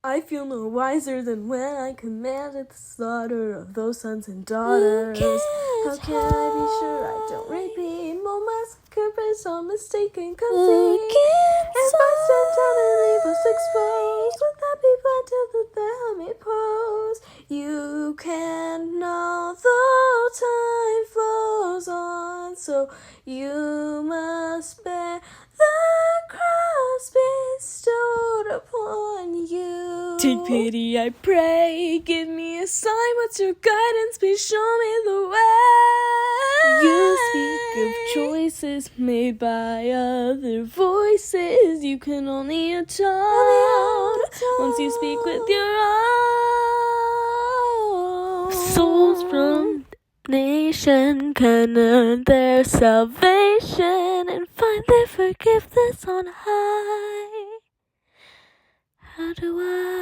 I feel no wiser than when I commanded the slaughter of those sons and daughters. How can I be sure I don't repeat more massacre based on mistaken conceit? If I stand down and leave us exposed, would that be planted that the helmet pose? You can't know though time flows on, so you must bear the cross bestowed upon you. Take pity, I pray, give me a sign, what's your guidance, please show me the way. You speak of choices made by other voices, you can only atone once you speak with your own. Souls from nation can earn their salvation and find their forgiveness on high. How do I